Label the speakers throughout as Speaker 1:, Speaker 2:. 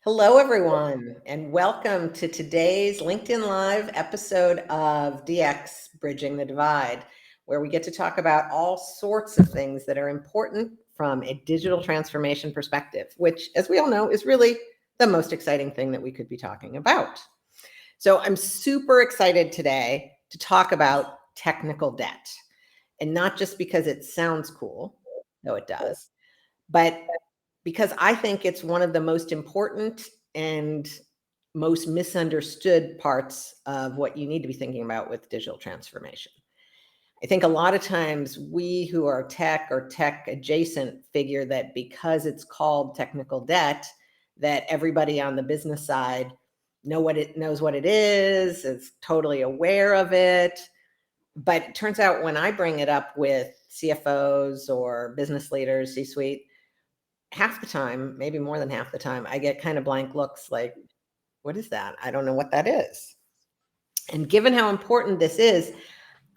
Speaker 1: Hello, everyone, and welcome to today's LinkedIn Live episode of DX Bridging the Divide, where we get to talk about all sorts of things that are important from a digital transformation perspective, which, as we all know, is really the most exciting thing that we could be talking about. So I'm super excited today to talk about technical debt, and not just because it sounds cool, though it does, but because I think it's one of the most important and most misunderstood parts of what you need to be thinking about with digital transformation. I think a lot of times we who are tech or tech adjacent figure that because it's called technical debt, that everybody on the business side knows what it is totally aware of it. But it turns out when I bring it up with CFOs or business leaders, C-suite, half the time, maybe more than half the time, I get kind of blank looks like, what is that? I don't know what that is. And given how important this is,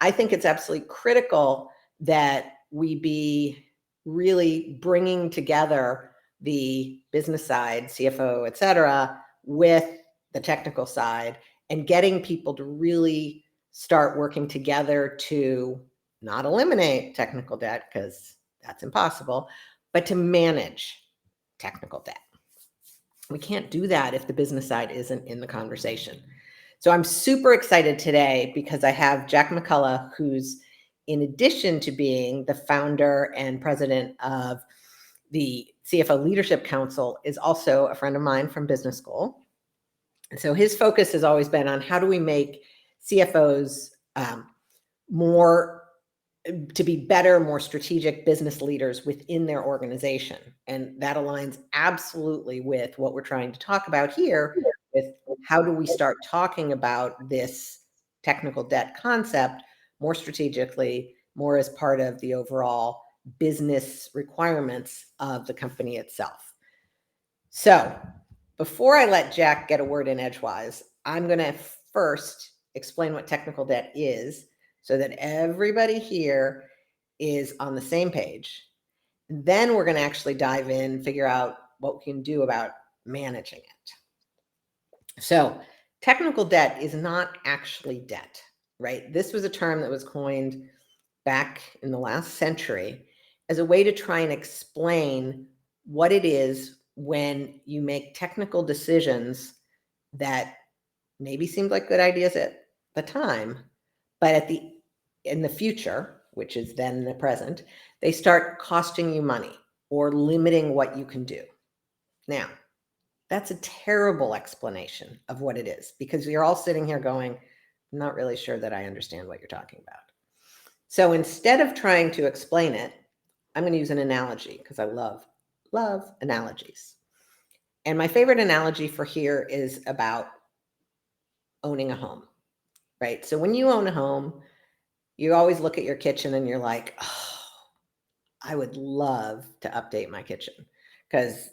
Speaker 1: I think it's absolutely critical that we be really bringing together the business side, CFO, et cetera, with the technical side and getting people to really start working together to not eliminate technical debt, because that's impossible, but to manage technical debt. We can't do that if the business side isn't in the conversation. So I'm super excited today because I have Jack McCullough, who's, in addition to being the founder and president of the CFO Leadership Council, is also a friend of mine from business school. And so his focus has always been on how do we make CFOs to be better, more strategic business leaders within their organization. And that aligns absolutely with what we're trying to talk about here with how do we start talking about this technical debt concept more strategically, more as part of the overall business requirements of the company itself. So before I let Jack get a word in edgewise, I'm going to first explain what technical debt is, so that everybody here is on the same page. And then we're going to actually dive in, figure out what we can do about managing it. So technical debt is not actually debt, right? This was a term that was coined back in the last century as a way to try and explain what it is when you make technical decisions that maybe seemed like good ideas at the time, but in the future, which is then the present, they start costing you money or limiting what you can do. Now, that's a terrible explanation of what it is, because you're all sitting here going, I'm not really sure that I understand what you're talking about. So instead of trying to explain it, I'm going to use an analogy because I love analogies. And my favorite analogy for here is about owning a home, right? So when you own a home, you always look at your kitchen and you're like, oh, I would love to update my kitchen because,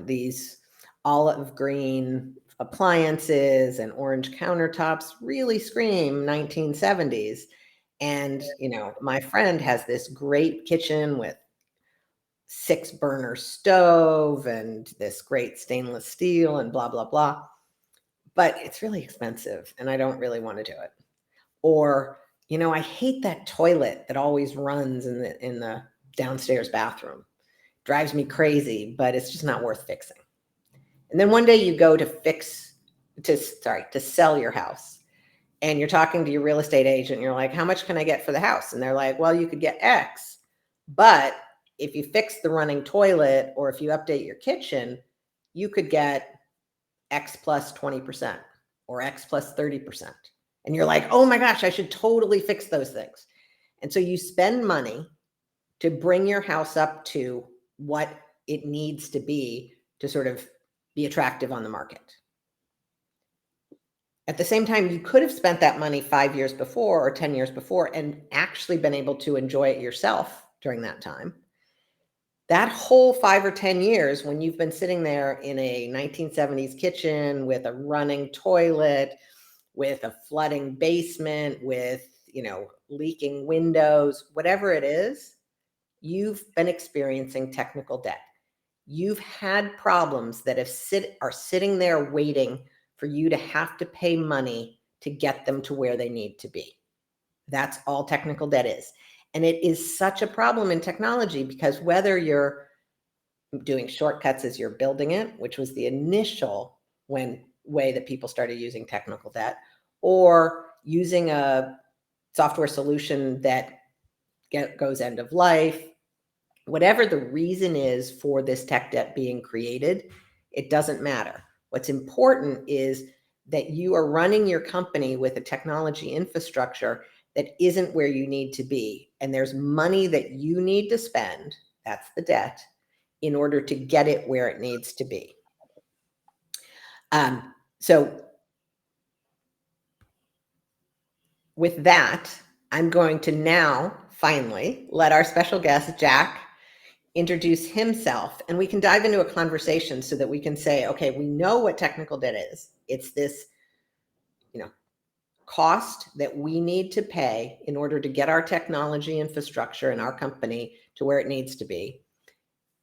Speaker 1: these olive green appliances and orange countertops really scream 1970s. And, my friend has this great kitchen with 6-burner stove and this great stainless steel and blah, blah, blah. But it's really expensive and I don't really want to do it. Or, I hate that toilet that always runs in the downstairs bathroom. Drives me crazy, but it's just not worth fixing. And then one day you go to sell your house, and you're talking to your real estate agent and you're like, how much can I get for the house? And they're like, well, you could get X, but if you fix the running toilet or if you update your kitchen, you could get X plus 20% or X plus 30%. And you're like, oh my gosh, I should totally fix those things. And so you spend money to bring your house up to what it needs to be to sort of be attractive on the market. At the same time, you could have spent that money 5 years before or 10 years before and actually been able to enjoy it yourself during that time. That whole 5 or 10 years, when you've been sitting there in a 1970s kitchen with a running toilet, with a flooding basement, with, leaking windows, whatever it is, you've been experiencing technical debt. you've had problems that are sitting there waiting for you to have to pay money to get them to where they need to be. That's all technical debt is. And it is such a problem in technology because whether you're doing shortcuts as you're building it, which was the initial way that people started using technical debt, or using a software solution that goes end of life, whatever the reason is for this tech debt being created, it doesn't matter. What's important is that you are running your company with a technology infrastructure that isn't where you need to be. And there's money that you need to spend, that's the debt, in order to get it where it needs to be. So with that, I'm going to now finally let our special guest, Jack, introduce himself, and we can dive into a conversation so that we can say, okay, we know what technical debt is. It's this, cost that we need to pay in order to get our technology infrastructure in our company to where it needs to be.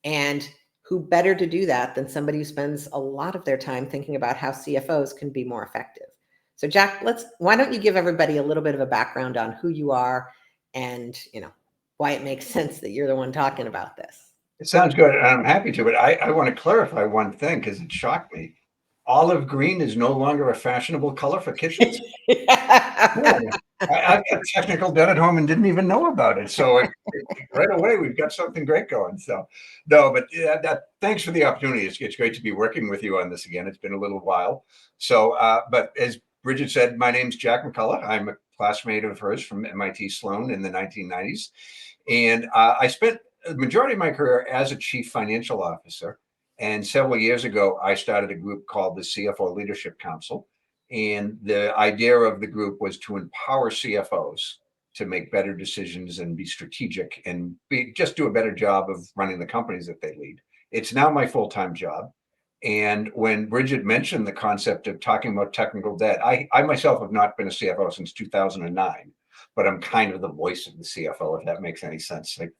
Speaker 1: And who better to do that than somebody who spends a lot of their time thinking about how CFOs can be more effective. So Jack, why don't you give everybody a little bit of a background on who you are and, why it makes sense that you're the one talking about this.
Speaker 2: It sounds good, and I'm happy to, but I want to clarify one thing because it shocked me. Olive green is no longer a fashionable color for kitchens. Yeah, I've got technical debt at home and didn't even know about it. So right away, we've got something great going. So no, but thanks for the opportunity. It's great to be working with you on this again. It's been a little while. So, but as Brigid said, my name's Jack McCullough. I'm a classmate of hers from MIT Sloan in the 1990s. And I spent the majority of my career as a chief financial officer. And several years ago, I started a group called the CFO Leadership Council. And the idea of the group was to empower CFOs to make better decisions and be strategic and just do a better job of running the companies that they lead. It's now my full-time job. And when Brigid mentioned the concept of talking about technical debt, I myself have not been a CFO since 2009, but I'm kind of the voice of the CFO, if that makes any sense. Like,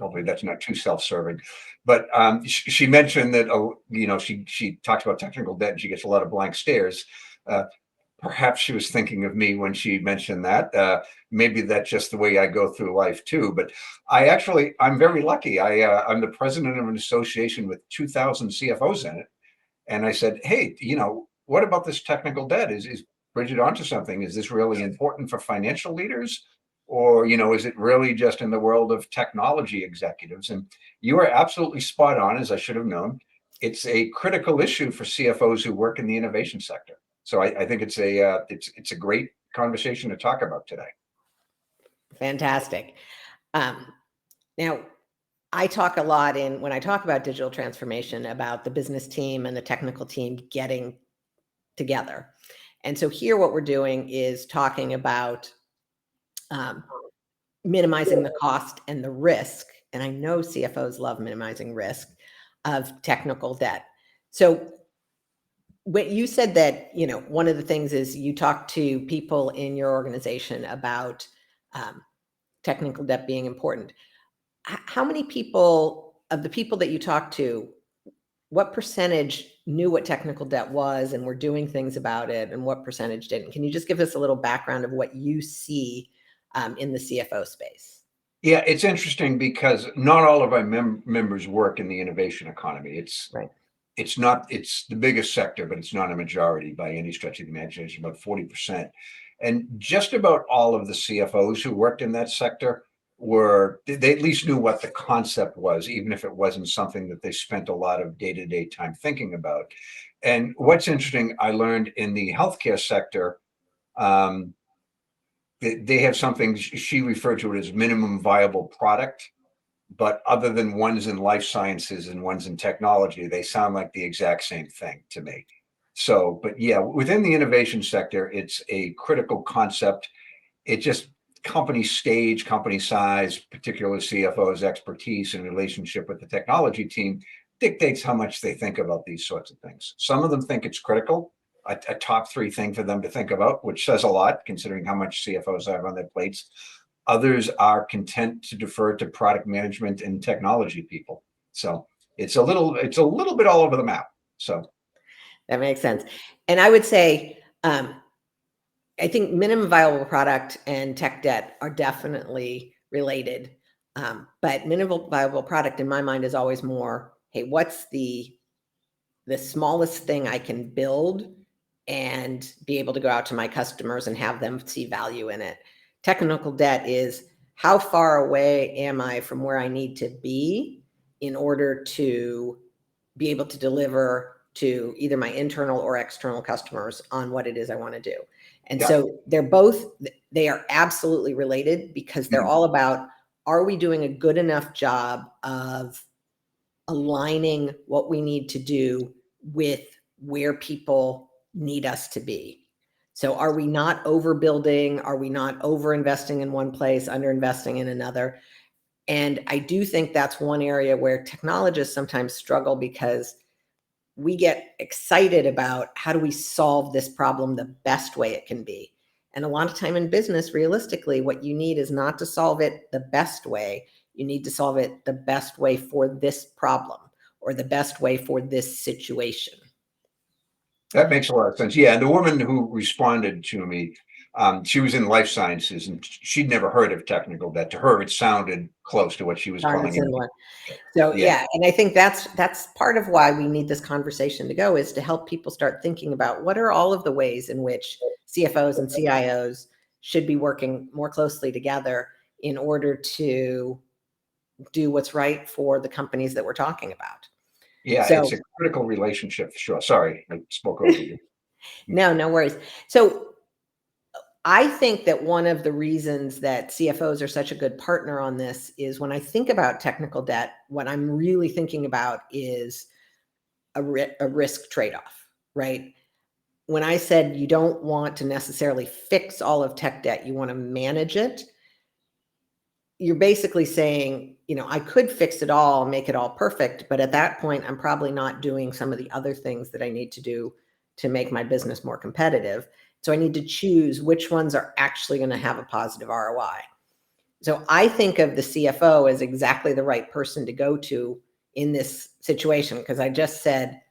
Speaker 2: hopefully that's not too self-serving. But she mentioned that, she talks about technical debt and she gets a lot of blank stares. Perhaps she was thinking of me when she mentioned that. Maybe that's just the way I go through life too. But I'm very lucky. I'm the president of an association with 2,000 CFOs in it. And I said, hey, what about this technical debt? Is Brigid onto something? Is this really important for financial leaders? Or, is it really just in the world of technology executives? And you are absolutely spot on, as I should have known. It's a critical issue for CFOs who work in the innovation sector. So I think it's a great conversation to talk about today.
Speaker 1: Fantastic. Now, I talk a lot when I talk about digital transformation about the business team and the technical team getting together. And so here what we're doing is talking about minimizing the cost and the risk. And I know CFOs love minimizing risk of technical debt. So when you said that, one of the things is you talk to people in your organization about technical debt being important. How many of the people that you talked to, what percentage knew what technical debt was and were doing things about it, and what percentage didn't? Can you just give us a little background of what you see in the CFO space?
Speaker 2: Yeah, it's interesting because not all of our members work in the innovation economy. It's
Speaker 1: Right.
Speaker 2: It's the biggest sector, but it's not a majority by any stretch of the imagination, about 40%. And just about all of the CFOs who worked in that sector they at least knew what the concept was, even if it wasn't something that they spent a lot of day-to-day time thinking about. And what's interesting, I learned in the healthcare sector, they have something, she referred to it as minimum viable product. But other than ones in life sciences and ones in technology, they sound like the exact same thing to me. So, but yeah, within the innovation sector, it's a critical concept. It just company stage, company size, particular CFO's expertise and relationship with the technology team dictates how much they think about these sorts of things. Some of them think it's critical, a top three thing for them to think about, which says a lot considering how much CFOs have on their plates. Others are content to defer to product management and technology people. So it's a little bit all over the map. So
Speaker 1: That makes sense. And I would say, I think minimum viable product and tech debt are definitely related. But minimum viable product in my mind is always more, hey, what's the smallest thing I can build and be able to go out to my customers and have them see value in it. Technical debt is how far away am I from where I need to be in order to be able to deliver to either my internal or external customers on what it is I want to do. And
Speaker 2: yeah.
Speaker 1: so they are absolutely related because they're all about, are we doing a good enough job of aligning what we need to do with where people need us to be? So are we not overbuilding? Are we not over-investing in one place, under-investing in another? And I do think that's one area where technologists sometimes struggle because we get excited about how do we solve this problem the best way it can be. And a lot of time in business, realistically, what you need is not to solve it the best way. You need to solve it the best way for this problem or the best way for this situation.
Speaker 2: That makes a lot of sense. Yeah, and the woman who responded to me, she was in life sciences, and she'd never heard of technical debt. To her, it sounded close to what she was calling it.
Speaker 1: So
Speaker 2: Yeah,
Speaker 1: yeah, and I think that's part of why we need this conversation to go, is to help people start thinking about what are all of the ways in which CFOs and CIOs should be working more closely together in order to do what's right for the companies that we're talking about.
Speaker 2: yeah,
Speaker 1: So
Speaker 2: it's a critical relationship for sure. Sorry, I spoke over you.
Speaker 1: no worries. So I think that one of the reasons that CFOs are such a good partner on this is when I think about technical debt, what I'm really thinking about is a risk trade-off, right? When I said you don't want to necessarily fix all of tech debt, you want to manage it, you're basically saying, I could fix it all, make it all perfect, but at that point, I'm probably not doing some of the other things that I need to do to make my business more competitive. So I need to choose which ones are actually going to have a positive ROI. So I think of the CFO as exactly the right person to go to in this situation, because I just said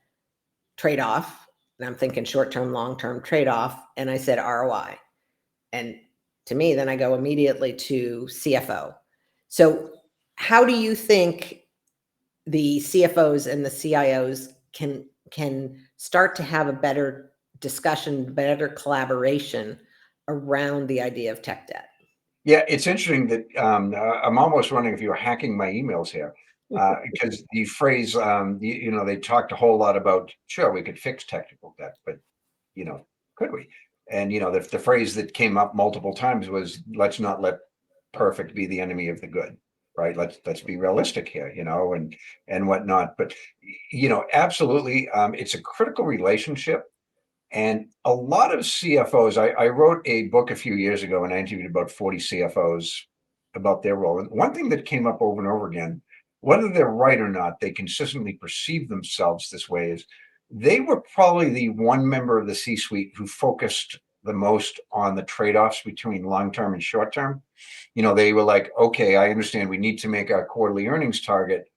Speaker 1: trade-off, and I'm thinking short-term, long-term trade-off, and I said ROI. And to me, then I go immediately to CFO. So how do you think the CFOs and the CIOs can start to have a better discussion, better collaboration around the idea of tech debt?
Speaker 2: Yeah, it's interesting that I'm almost wondering if you're hacking my emails here, because the phrase, they talked a whole lot about, sure, we could fix technical debt, but could we? And the phrase that came up multiple times was, let's not let perfect be the enemy of the good, right? Let's be realistic here, and whatnot. But absolutely, it's a critical relationship. And a lot of CFOs, I wrote a book a few years ago and I interviewed about 40 CFOs about their role. And one thing that came up over and over again, whether they're right or not, they consistently perceive themselves this way, is they were probably the one member of the C-suite who focused the most on the trade-offs between long-term and short-term. They were like, okay, I understand we need to make our quarterly earnings target,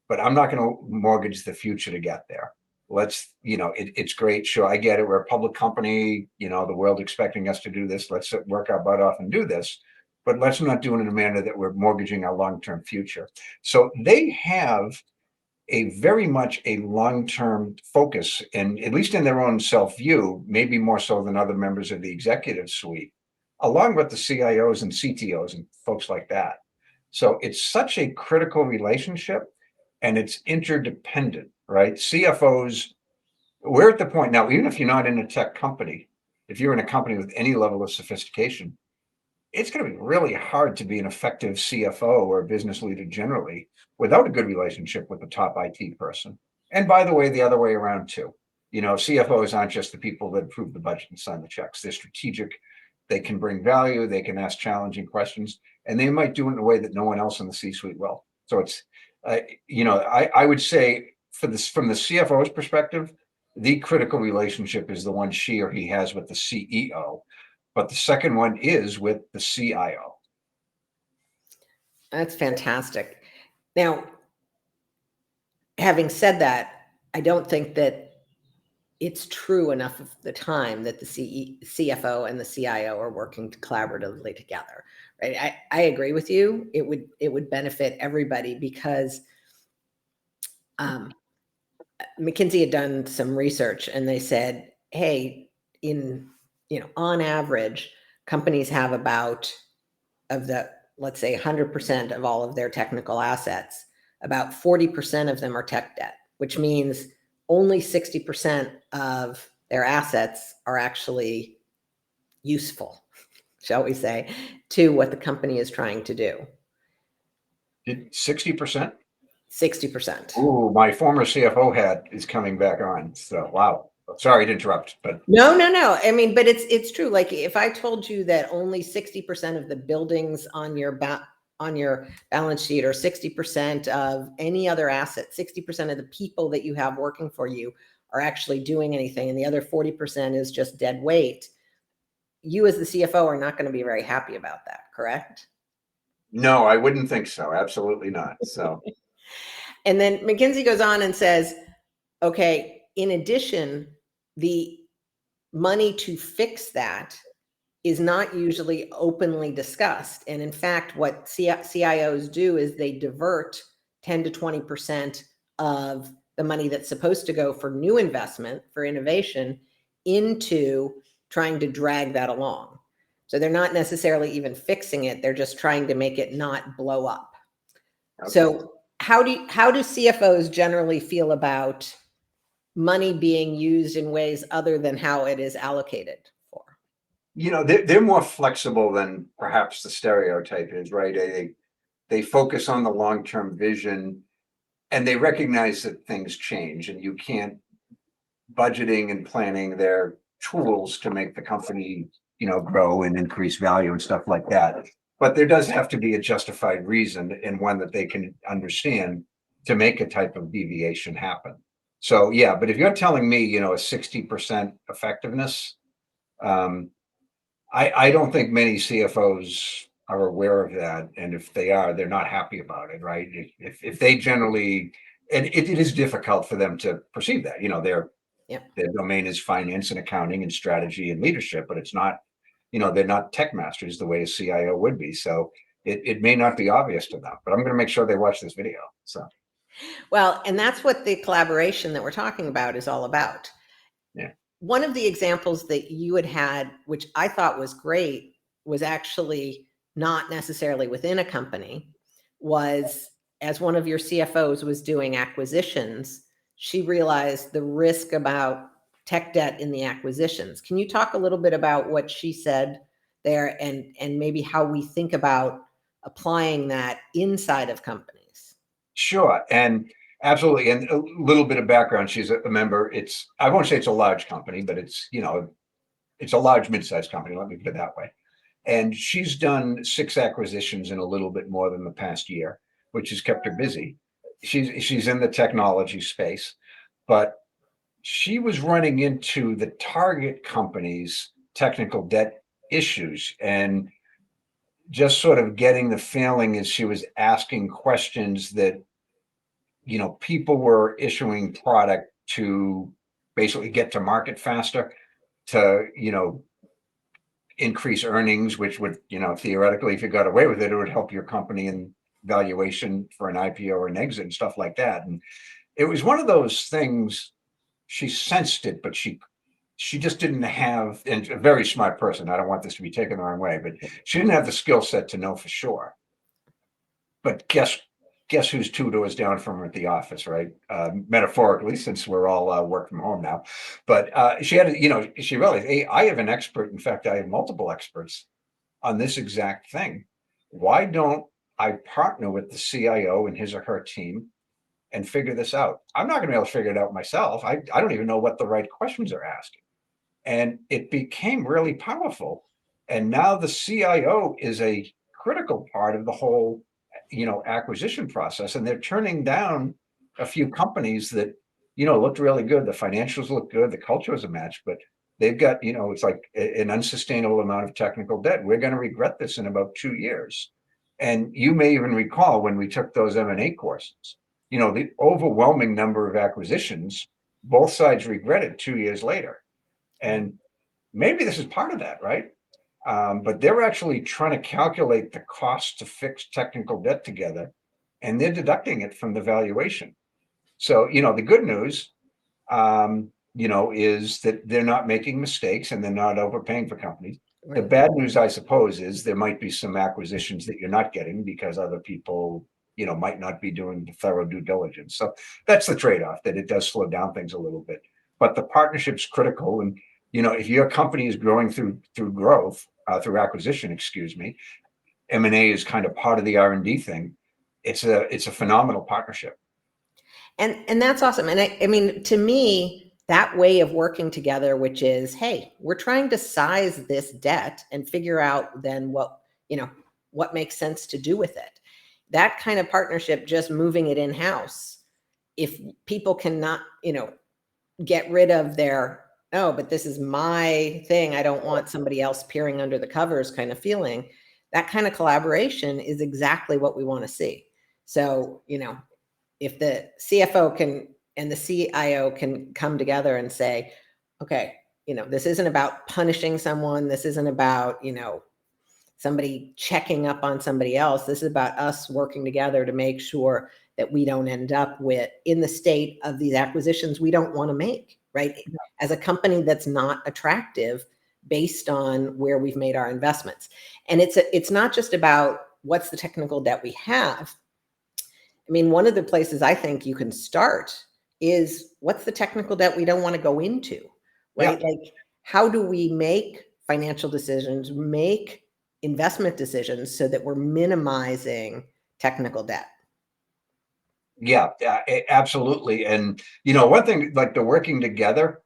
Speaker 2: but I'm not going to mortgage the future to get there. It's great. Sure, I get it. We're a public company, the world expecting us to do this. Let's work our butt off and do this, but let's not do it in a manner that we're mortgaging our long-term future. So they have a very much a long-term focus, and at least in their own self-view, maybe more so than other members of the executive suite, along with the CIOs and CTOs and folks like that. So it's such a critical relationship, and it's interdependent, right? CFOs, we're at the point now, even if you're not in a tech company, if you're in a company with any level of sophistication, it's going to be really hard to be an effective CFO or a business leader generally without a good relationship with the top IT person. And by the way, the other way around too. CFOs aren't just the people that approve the budget and sign the checks. They're strategic. They can bring value. They can ask challenging questions, and they might do it in a way that no one else in the C-suite will. So it's, I would say from the CFO's perspective, the critical relationship is the one she or he has with the CEO, but the second one is with the CIO.
Speaker 1: That's fantastic. Now, having said that, I don't think that it's true enough of the time that the CFO and the CIO are working collaboratively together, right? I agree with you. It would benefit everybody because McKinsey had done some research and they said, hey, on average, companies have about, of the, let's say 100% of all of their technical assets, about 40% of them are tech debt, which means only 60% of their assets are actually useful, shall we say, to what the company is trying to do.
Speaker 2: 60%?
Speaker 1: 60%.
Speaker 2: Ooh, my former CFO hat is coming back on. So, wow. Sorry to interrupt, but
Speaker 1: No. I mean, but it's true. Like if I told you that only 60% of the buildings on your balance sheet, or 60% of any other asset, 60% of the people that you have working for you are actually doing anything, and the other 40% is just dead weight, you as the CFO are not going to be very happy about that, correct?
Speaker 2: no, I wouldn't think so. Absolutely not. So,
Speaker 1: And then McKinsey goes on and says, okay, in addition, the money to fix that is not usually openly discussed. And in fact, what CIOs do is they divert 10 to 20% of the money that's supposed to go for new investment, for innovation, into trying to drag that along. So they're not necessarily even fixing it. They're just trying to make it not blow up.
Speaker 2: okay.
Speaker 1: So how do CFOs generally feel about money being used in ways other than how it is allocated for?
Speaker 2: They're more flexible than perhaps the stereotype is, right? They focus on the long-term vision, and they recognize that things change, and you can't budgeting and planning their tools to make the company, grow and increase value and stuff like that. But there does have to be a justified reason, and one that they can understand, to make a type of deviation happen. So yeah, but if you're telling me, a 60% effectiveness, I don't think many CFOs are aware of that, and if they are, they're not happy about it, right? If they generally, and it is difficult for them to perceive that,
Speaker 1: Yeah.
Speaker 2: their domain is finance and accounting and strategy and leadership, but it's not, they're not tech masters the way a CIO would be. So it may not be obvious to them, but I'm going to make sure they watch this video. So
Speaker 1: Well, and that's what the collaboration that we're talking about is all about.
Speaker 2: yeah,
Speaker 1: One of the examples that you had, which I thought was great, was actually not necessarily within a company, was as one of your CFOs was doing acquisitions, she realized the risk about tech debt in the acquisitions. Can you talk a little bit about what she said there, and maybe how we think about applying that inside of companies?
Speaker 2: sure. And absolutely. And a little bit of background. She's a member. I won't say it's a large company, but it's a large mid-sized company. Let me put it that way. And she's done 6 acquisitions in a little bit more than the past year, which has kept her busy. She's in the technology space, but she was running into the target company's technical debt issues, and just sort of getting the feeling as she was asking questions that, people were issuing product to basically get to market faster, to, increase earnings, which would, theoretically, if you got away with it, it would help your company in valuation for an IPO or an exit and stuff like that. And it was one of those things. She sensed it, but she just didn't have, and a very smart person, I don't want this to be taken the wrong way, but she didn't have the skill set to know for sure. But guess who's 2 doors down from her at the office, right? Metaphorically, since we're all work from home now. But she had, she realized, hey, I have an expert. In fact, I have multiple experts on this exact thing. Why don't I partner with the CIO and his or her team and figure this out? I'm not going to be able to figure it out myself. I don't even know what the right questions are asking. And it became really powerful. And now the CIO is a critical part of the whole, acquisition process. And they're turning down a few companies that, looked really good. The financials look good. The culture is a match, but they've got, it's like an unsustainable amount of technical debt. We're going to regret this in about 2 years. And you may even recall when we took those M&A courses, the overwhelming number of acquisitions, both sides regret it 2 years later. And maybe this is part of that, right? But they're actually trying to calculate the cost to fix technical debt together, and they're deducting it from the valuation. So, the good news, is that they're not making mistakes and they're not overpaying for companies. The
Speaker 1: Right.
Speaker 2: bad news, I suppose, is there might be some acquisitions that you're not getting because other people, might not be doing the thorough due diligence. So that's the trade-off, that it does slow down things a little bit. But the partnership's critical. And, if your company is growing through growth, through acquisition, excuse me, M&A is kind of part of the R&D thing. It's a phenomenal partnership.
Speaker 1: And that's awesome. And I mean, to me, that way of working together, which is, hey, we're trying to size this debt and figure out then what makes sense to do with it. That kind of partnership, just moving it in-house, if people cannot, get rid of their, oh, but this is my thing, I don't want somebody else peering under the covers kind of feeling, that kind of collaboration is exactly what we want to see. So, if the CFO can and the CIO can come together and say, okay, this isn't about punishing someone. This isn't about, somebody checking up on somebody else. This is about us working together to make sure that we don't end up with in the state of these acquisitions we don't want to make, right? As a company that's not attractive based on where we've made our investments. And it's not just about what's the technical debt we have. I mean, one of the places I think you can start is what's the technical debt we don't want to go into, right?
Speaker 2: Yeah.
Speaker 1: Like, how do we make financial decisions, make investment decisions so that we're minimizing technical debt?
Speaker 2: Yeah, absolutely. And, one thing, like the working together,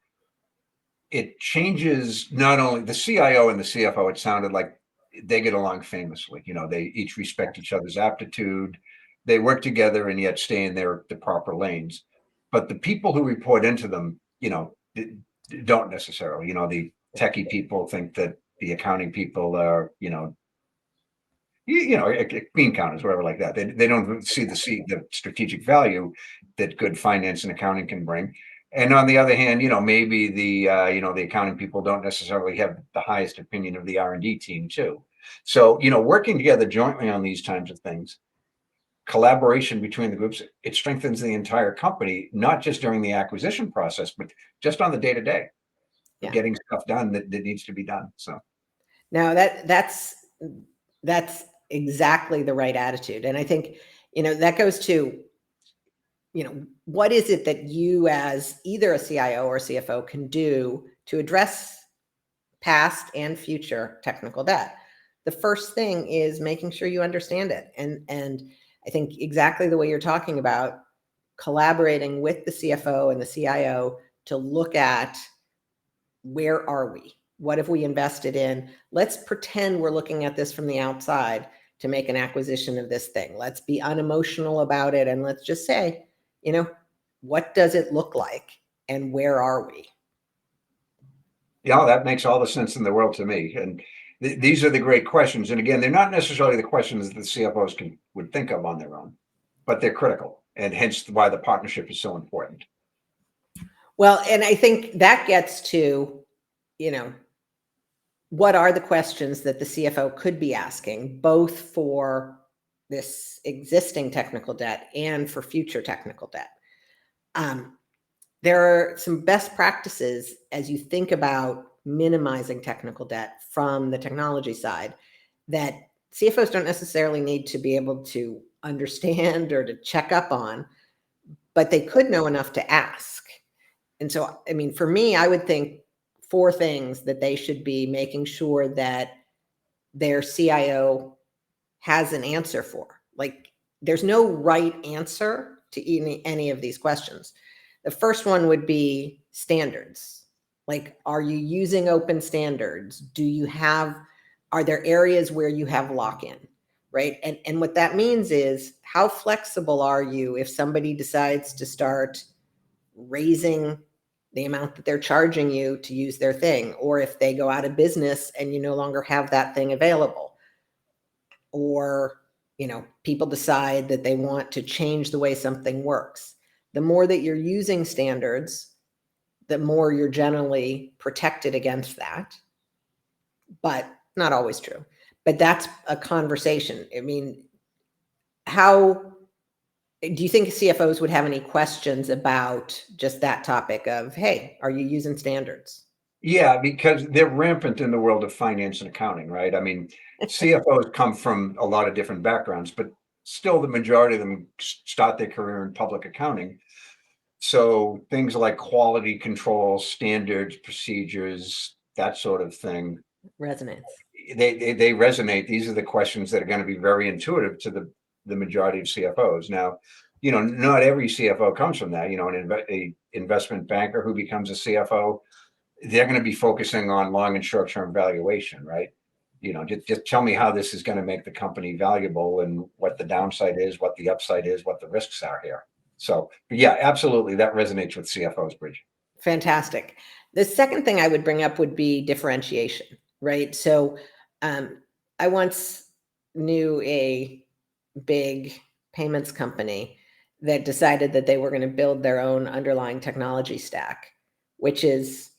Speaker 2: it changes not only the CIO and the CFO, it sounded like they get along famously. They each respect each other's aptitude. They work together and yet stay in the proper lanes. But the people who report into them, don't necessarily. The techie people think that the accounting people are, bean counters, whatever like that. They don't see the strategic value that good finance and accounting can bring. And on the other hand, maybe the accounting people don't necessarily have the highest opinion of the R&D team too. So, working together jointly on these types of things, collaboration between the groups, it strengthens the entire company, not just during the acquisition process, but just on the day to day,
Speaker 1: Yeah.
Speaker 2: getting stuff done that needs to be done. So,
Speaker 1: Now that's exactly the right attitude. And I think, that goes to, what is it that you as either a CIO or CFO can do to address past and future technical debt? The first thing is making sure you understand it. And I think exactly the way you're talking about, collaborating with the CFO and the CIO to look at, where are we? What have we invested in? Let's pretend we're looking at this from the outside to make an acquisition of this thing. Let's be unemotional about it. And let's just say, what does it look like? And where are we?
Speaker 2: yeah, that makes all the sense in the world to me. And these are the great questions. And again, they're not necessarily the questions that the CFOs would think of on their own, but they're critical, and hence why the partnership is so important.
Speaker 1: Well, and I think that gets to, you know, what are the questions that the CFO could be asking, both for this existing technical debt and for future technical debt? There are some best practices as you think about minimizing technical debt from the technology side that CFOs don't necessarily need to be able to understand or to check up on, but they could know enough to ask. And so, I mean, for me, I would think four things that they should be making sure that their CIO has an answer for. Like, there's no right answer to any of these questions. The first one would be standards. Like, are you using open standards? Are there areas where you have lock-in, right? And what that means is, how flexible are you if somebody decides to start raising the amount that they're charging you to use their thing, or if they go out of business and you no longer have that thing available, or people decide that they want to change the way something works. The more that you're using standards, the more you're generally protected against that. But not always true. But that's a conversation. I mean, how do you think CFOs would have any questions about just that topic of, hey, are you using standards?
Speaker 2: Yeah, because they're rampant in the world of finance and accounting, right? I mean, CFOs come from a lot of different backgrounds, but still the majority of them start their career in public accounting. So things like quality control, standards, procedures, that sort of thing,
Speaker 1: Resonates.
Speaker 2: they resonate. These are the questions that are going to be very intuitive to the majority of CFOs. Now, not every CFO comes from that. A investment banker who becomes a CFO, they're going to be focusing on long and short term valuation, right? Just tell me how this is going to make the company valuable and what the downside is, what the upside is, what the risks are here. So, yeah, absolutely, that resonates with CFOs, Bridget.
Speaker 1: Fantastic. The second thing I would bring up would be differentiation, right? So I once knew a big payments company that decided that they were going to build their own underlying technology stack, which is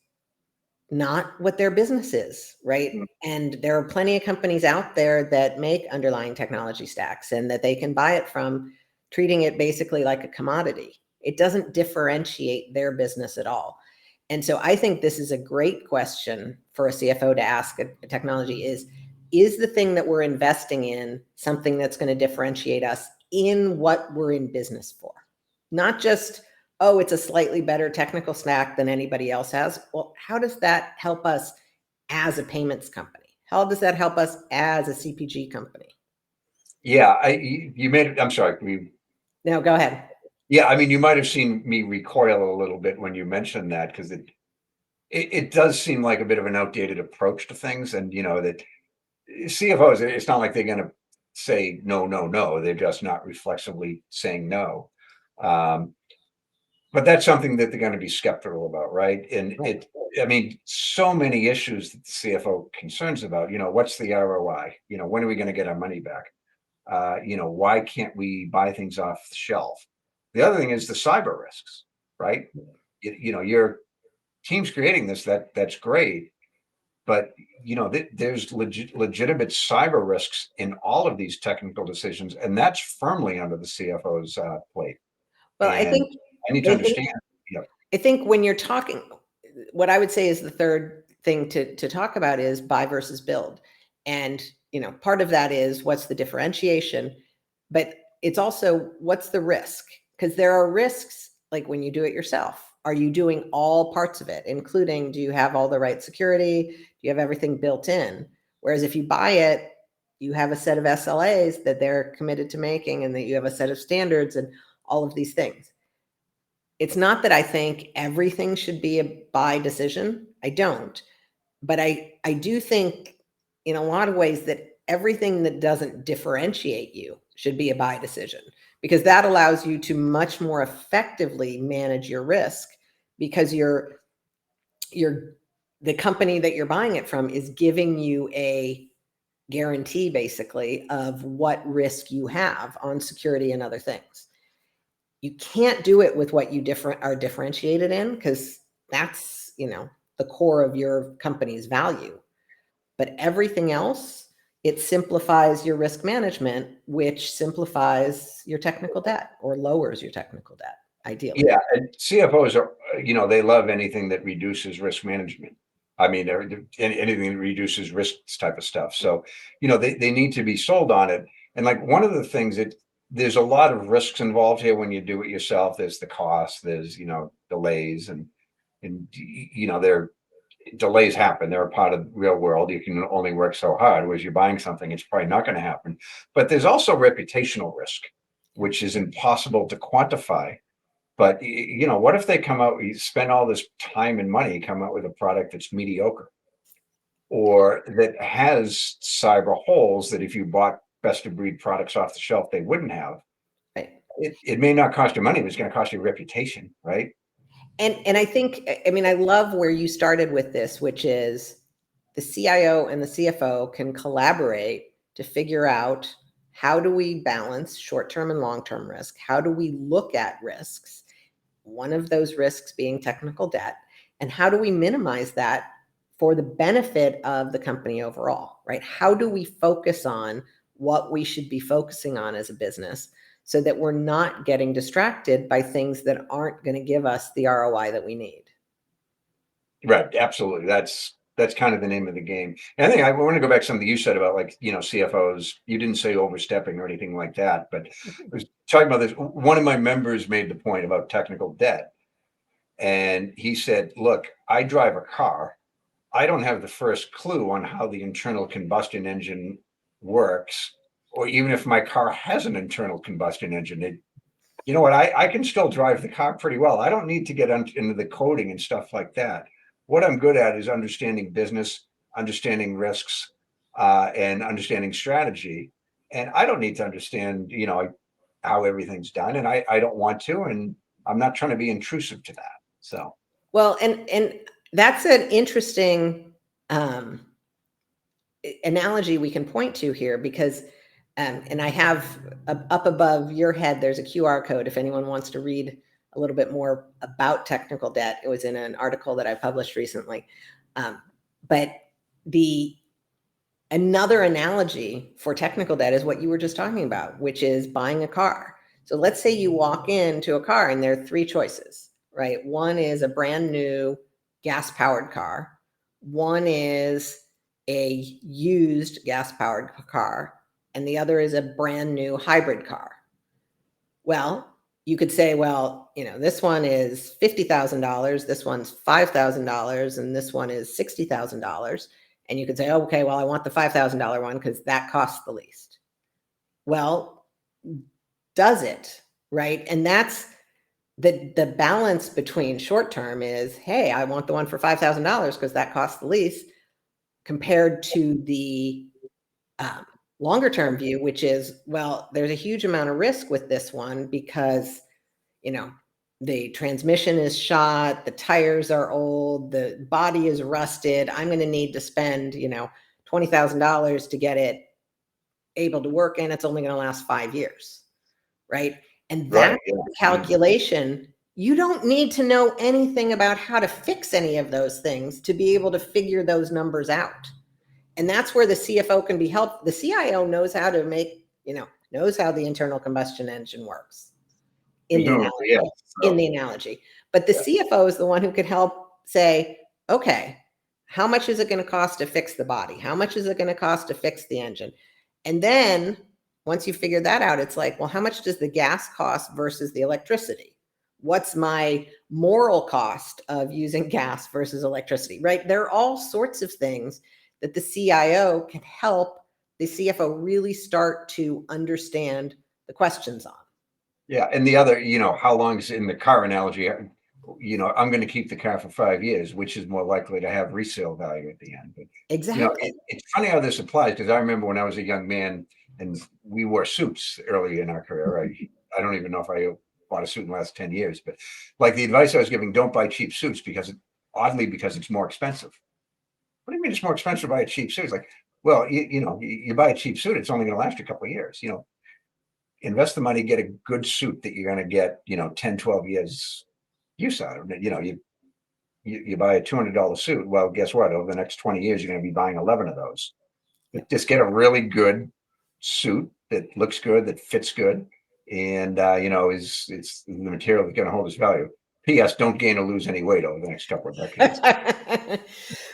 Speaker 1: not what their business is, right?
Speaker 2: Mm.
Speaker 1: And there are plenty of companies out there that make underlying technology stacks and that they can buy it from, treating it basically like a commodity. It doesn't differentiate their business at all. And so I think this is a great question for a CFO to ask a technology is the thing that we're investing in something that's going to differentiate us in what we're in business for? Not just, oh, it's a slightly better technical stack than anybody else has. Well, how does that help us as a payments company? How does that help us as a CPG company?
Speaker 2: Yeah, you made it. I'm sorry.
Speaker 1: No, go ahead.
Speaker 2: Yeah, I mean, you might have seen me recoil a little bit when you mentioned that because it does seem like a bit of an outdated approach to things, and that CFOs, it's not like they're going to say no, no, no. They're just not reflexively saying no. Um, but that's something that they're going to be skeptical about, right? And
Speaker 1: Right.
Speaker 2: I mean, so many issues that the CFO concerns about. What's the ROI? When are we going to get our money back? Why can't we buy things off the shelf? The other thing is the cyber risks, right? Your team's creating this, that's great, but there's legitimate cyber risks in all of these technical decisions, and that's firmly under the CFO's plate.
Speaker 1: Well,
Speaker 2: And I need to
Speaker 1: I think
Speaker 2: understand. Yeah,
Speaker 1: I think when you're talking, what I would say is the third thing to talk about is buy versus build. And, part of that is what's the differentiation, but it's also what's the risk? Because there are risks like when you do it yourself. Are you doing all parts of it, including do you have all the right security? Do you have everything built in? Whereas if you buy it, you have a set of SLAs that they're committed to making and that you have a set of standards and all of these things. It's not that I think everything should be a buy decision. I don't. But I do think in a lot of ways that everything that doesn't differentiate you should be a buy decision because that allows you to much more effectively manage your risk because the company that you're buying it from is giving you a guarantee basically of what risk you have on security and other things. You can't do it with what you are differentiated in because that's, the core of your company's value. But everything else, it simplifies your risk management, which simplifies your technical debt or lowers your technical debt, ideally.
Speaker 2: yeah. And CFOs are, they love anything that reduces risk management. I mean, anything that reduces risks type of stuff. So, they need to be sold on it. And like one of the things that there's a lot of risks involved here when you do it yourself. There's the cost, there's, delays and there delays happen. They're a part of the real world. You can only work so hard. Whereas you're buying something, it's probably not going to happen. But there's also reputational risk, which is impossible to quantify. But what if they come out, you spend all this time and money, come out with a product that's mediocre or that has cyber holes that if you bought best of breed products off the shelf, they wouldn't have.
Speaker 1: Right.
Speaker 2: It may not cost you money, but it's going to cost you reputation, right?
Speaker 1: And I think, I mean, I love where you started with this, which is the CIO and the CFO can collaborate to figure out How do we balance short-term and long-term risk? How do we look at risks? One of those risks being technical debt. And how do we minimize that for the benefit of the company overall, right? How do we focus on what we should be focusing on as a business so that we're not getting distracted by things that aren't going to give us the ROI that we need?
Speaker 2: Right, absolutely. That's kind of the name of the game. And I think I want to go back to something you said about, like, CFOs. You didn't say overstepping or anything like that, but I was talking about this. One of my members made the point about technical debt, and he said, "Look, I drive a car. I don't have the first clue on how the internal combustion engine works, or even if my car has an internal combustion engine. You know what? I can still drive the car pretty well. I don't need to get into the coding and stuff like that. What I'm good at is understanding business, understanding risks, and understanding strategy. And I don't need to understand, how everything's done. And I don't want to, and I'm not trying to be intrusive to that. So,
Speaker 1: Well, and that's an interesting um, analogy we can point to here, because and I have up above your head, there's a QR code if anyone wants to read a little bit more about technical debt. It was in an article that I published recently. But another analogy for technical debt is what you were just talking about, which is buying a car. So let's say you walk into a car and there are three choices, right? One is a brand new gas-powered car. One is a used gas-powered car, and the other is a brand new hybrid car. Well, you could say, well, this one is $50,000, this one's $5,000, and this one is $60,000. And you could say, oh, okay, well, I want the $5,000 one because that costs the least. Well, does it, right? And that's the balance between short term is, hey, I want the one for $5,000 because that costs the least, compared to the longer term view, which is, well, there's a huge amount of risk with this one because, the transmission is shot, the tires are old, the body is rusted. I'm going to need to spend, $20,000 to get it able to work, and it's only going to last 5 years, right? And
Speaker 2: right.
Speaker 1: that
Speaker 2: Yeah.
Speaker 1: calculation, you don't need to know anything about how to fix any of those things to be able to figure those numbers out. And that's where the CFO can be helped. The CIO knows how to knows how the internal combustion engine works in the analogy. But the CFO is the one who could help say, okay, how much is it going to cost to fix the body? How much is it going to cost to fix the engine? And then once you figure that out, it's like, well, how much does the gas cost versus the electricity? What's my moral cost of using gas versus electricity, right? There are all sorts of things that the CIO can help the CFO really start to understand the questions on.
Speaker 2: Yeah. And the other, how long is in the car analogy? I'm going to keep the car for 5 years, which is more likely to have resale value at the end. But,
Speaker 1: Exactly.
Speaker 2: it's funny how this applies, because I remember when I was a young man and we wore suits early in our career. I don't even know if I bought a suit in the last 10 years, but like the advice I was giving, don't buy cheap suits because it's more expensive. What do you mean it's more expensive to buy a cheap suit? It's like, well, you buy a cheap suit, it's only going to last you a couple of years. Invest the money, get a good suit that you're going to get, 10, 12 years use out of it. You buy a $200 suit. Well, guess what? Over the next 20 years, you're going to be buying 11 of those.
Speaker 1: Yeah.
Speaker 2: Just get a really good suit that looks good, that fits good. And, it's the material that's going to hold its value. P.S. Don't gain or lose any weight over the next couple of decades,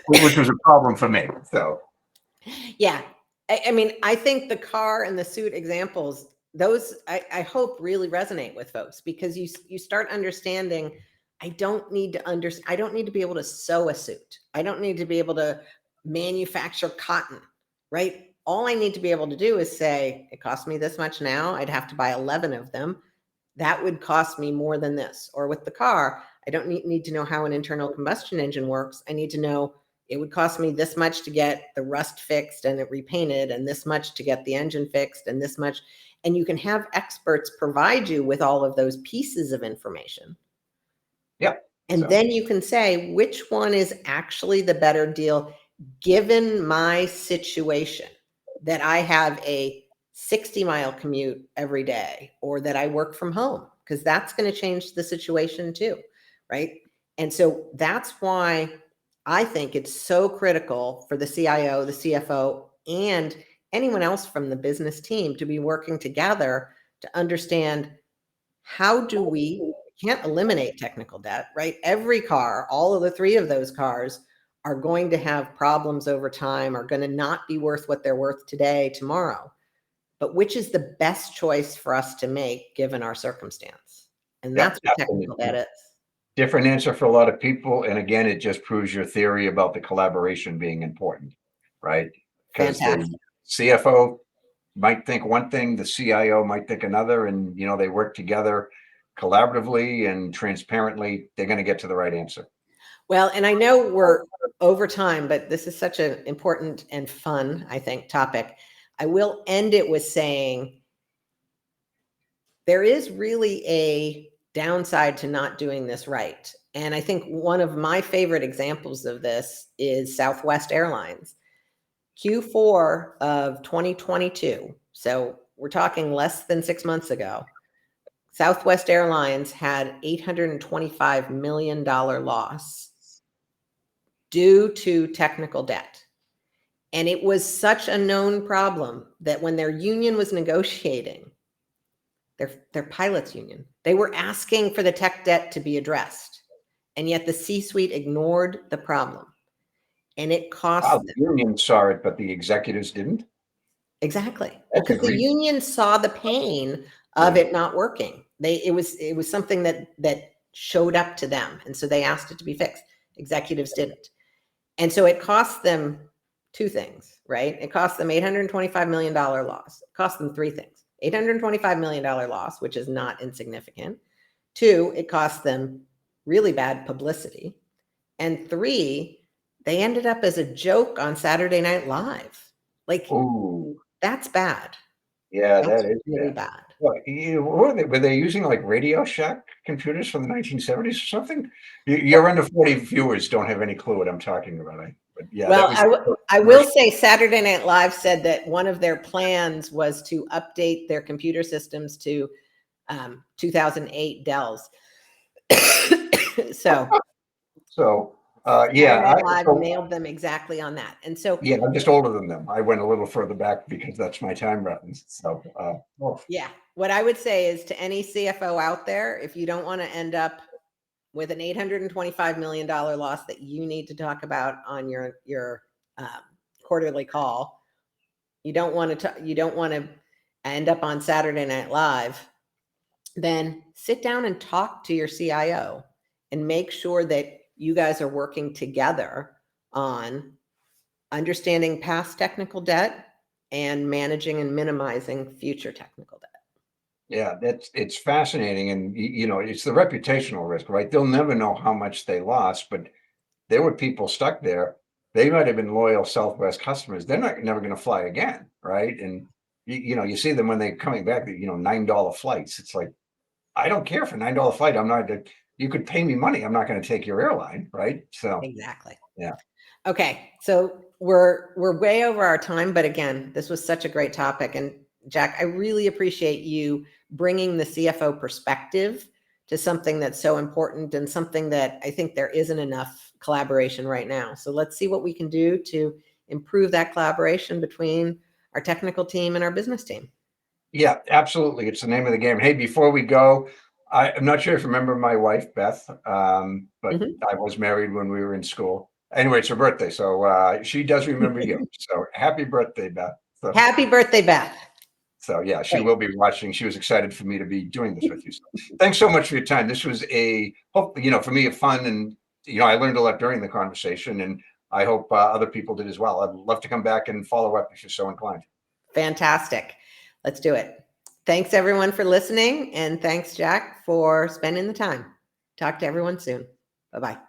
Speaker 2: which was a problem for me. So,
Speaker 1: yeah. I mean, I think the car and the suit examples, those I hope really resonate with folks, because you start understanding, I don't need to be able to sew a suit. I don't need to be able to manufacture cotton, right? All I need to be able to do is say, it costs me this much now. I'd have to buy 11 of them. That would cost me more than this. Or with the car, I don't need to know how an internal combustion engine works. I need to know it would cost me this much to get the rust fixed and it repainted, and this much to get the engine fixed, and this much. And you can have experts provide you with all of those pieces of information.
Speaker 2: Yep.
Speaker 1: And then you can say, which one is actually the better deal given my situation, that I have a 60-mile commute every day, or that I work from home, because that's going to change the situation too, right? And so that's why I think it's so critical for the CIO, the CFO, and anyone else from the business team to be working together to understand, how do we can't eliminate technical debt, right? Every car, all of the three of those cars are going to have problems over time, are going to not be worth what they're worth today, tomorrow. But which is the best choice for us to make given our circumstance? And that's what technical debt is.
Speaker 2: Different answer for a lot of people. And again, it just proves your theory about the collaboration being important, right? Because the CFO might think one thing, the CIO might think another, and they work together collaboratively and transparently. They're going to get to the right answer.
Speaker 1: Well, and I know we're over time, but this is such an important and fun, I think, topic. I will end it with saying there is really a downside to not doing this right. And I think one of my favorite examples of this is Southwest Airlines. Q4 of 2022, so we're talking less than 6 months ago, Southwest Airlines had $825 million loss due to technical debt. And it was such a known problem that when their union was negotiating, their pilots union, they were asking for the tech debt to be addressed. And yet the C-suite ignored the problem. And it cost them.
Speaker 2: The union saw it, but the executives didn't?
Speaker 1: Exactly. Because the union saw the pain of it not working. It was something that showed up to them. And so they asked it to be fixed. Executives didn't. And so it cost them two things, right? It cost them $825 million loss. It cost them three things. $825 million loss, which is not insignificant. Two, it cost them really bad publicity. And three, they ended up as a joke on Saturday Night Live. Like, ooh, that's bad.
Speaker 2: Yeah, that is
Speaker 1: really bad.
Speaker 2: Well, were they using like Radio Shack computers from the 1970s or something? You're under 40 viewers don't have any clue what I'm talking about. But yeah,
Speaker 1: well, I will say Saturday Night Live said that one of their plans was to update their computer systems to 2008 Dells.
Speaker 2: Yeah,
Speaker 1: Live nailed them exactly on that. And so
Speaker 2: yeah, I'm just older than them. I went a little further back because that's my time buttons. So
Speaker 1: yeah, what I would say is to any CFO out there, if you don't want to end up with an $825 million loss that you need to talk about on your quarterly call, you don't want to end up on Saturday Night Live, then sit down and talk to your CIO and make sure that you guys are working together on understanding past technical debt and managing and minimizing future technical debt.
Speaker 2: Yeah, it's fascinating. And it's the reputational risk, right? They'll never know how much they lost, but there were people stuck there. They might have been loyal Southwest customers. They're never going to fly again, right? And you see them when they're coming back, $9 flights. It's like, I don't care for $9 flight. I'm not. You could pay me money. I'm not going to take your airline, right? So
Speaker 1: exactly.
Speaker 2: Yeah.
Speaker 1: Okay, so we're way over our time, but again, this was such a great topic. And Jack, I really appreciate you bringing the CFO perspective to something that's so important and something that I think there isn't enough collaboration right now. So let's see what we can do to improve that collaboration between our technical team and our business team.
Speaker 2: Yeah, absolutely. It's the name of the game. Hey, before we go, I'm not sure if you remember my wife, Beth, but I was married when we were in school. Anyway, it's her birthday, so she does remember you. So happy birthday, Beth. So,
Speaker 1: happy birthday, Beth.
Speaker 2: So yeah, she will be watching. She was excited for me to be doing this with you. So thanks so much for your time. This was for me, a fun, and I learned a lot during the conversation, and I hope other people did as well. I'd love to come back and follow up if you're so inclined.
Speaker 1: Fantastic. Let's do it. Thanks everyone for listening, and thanks Jack for spending the time. Talk to everyone soon. Bye-bye.